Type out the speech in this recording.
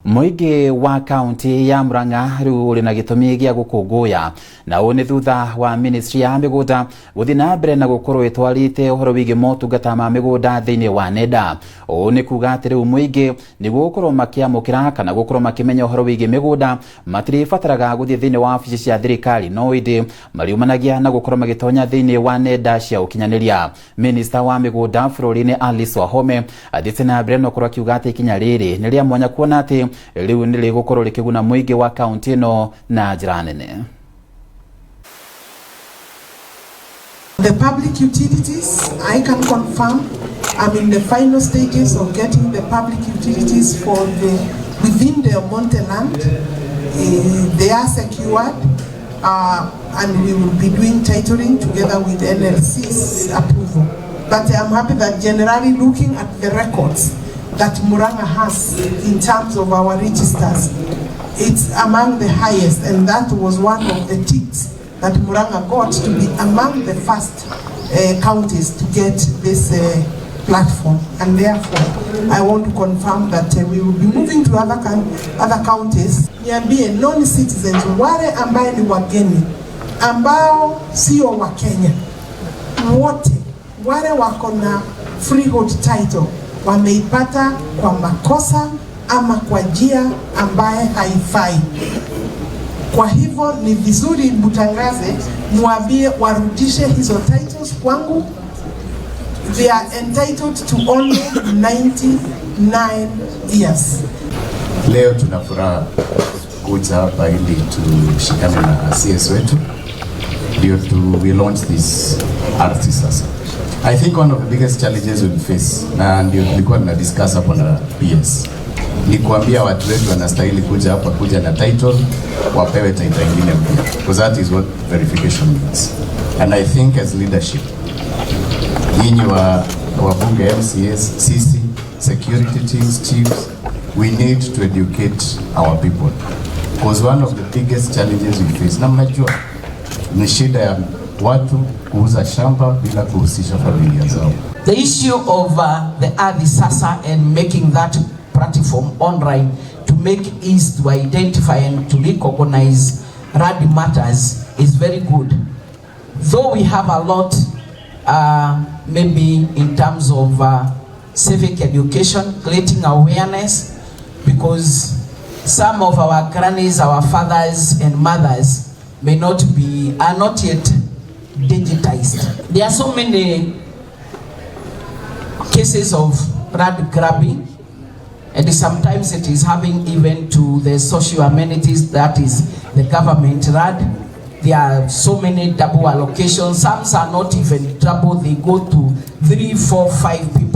Muingi wa kaunti ya Murang'a riu uri na gitumi gia gukunguya na une thutha wa ministry ya migunda guthi na mbere na gukorwo itwarite uhoro wigi motungata ma migunda thiini wa nenda. Une kuga ati riu muingi ni gukorwo makiamukira kana gukorwo makimenya uhoro wigi migunda matiri fataraga guthi thiini wa ofisi cia thirikari no indi mariumanagia na gukorwo magitonya thiini wa nenda cia ukinyaniria. Minister wa migunda bururi-ini Alice Wahome athite na mbere no korwo kiuga ati ikinya riri ni ria mwanya kuona ati riu ni rigukorwo rikiguna muingi wa kaunti ino na njira nene. The public utilities, I can confirm, I'm in the final stages of getting the public utilities for within the Monte land. They are secured, and we will be doing titling together with NLC's approval. But I'm happy that generally looking at the records that Murang'a has in terms of our registers, it's among the highest, and that was one of the ticks that Murang'a got to be among the first counties to get this platform. And therefore, I want to confirm that we will be moving to other counties. Niambie non-citizens, wale ambaye ni wageni, ambao sio wa Kenya, wote wale wako na freehold title wameipata kwa makosa ama kwa njia ambaye haifai. Kwa hivyo ni vizuri mutangaze, muambie warudishe hizo titles kwangu. They are entitled to only 99 years. Leo tunafuraha kuja hapa ili tushikane na CS wetu ndio we launch this ardhi sasa. I think one of the biggest challenges we face, na ndio tulikuwa tuna discuss hapo na PS, ni kuambia watu wetu wanastahili kuja hapa kuja na title, wapewe title nyingine mpya, because that is what verification means. And I think as leadership, nyinyi wa bunge, MCAs, sisi, security teams, chiefs, we need to educate our people, because one of the biggest challenges we face, na mnajua, ni shida ya watu kuuza shamba bila kuhusisha familia zao. The issue of the Ardhi Sasa and making that platform online to make ease to identify and to recognize RAD matters is very good. Though we have a lot maybe in terms of civic education, creating awareness, because some of our grannies, our fathers and mothers are not yet digitized. There are so many cases of RAD grabbing, and sometimes it is having even to the social amenities, that is the government RAD. There are so many double allocations. Some are not even double, they go to 3, 4, 5 people.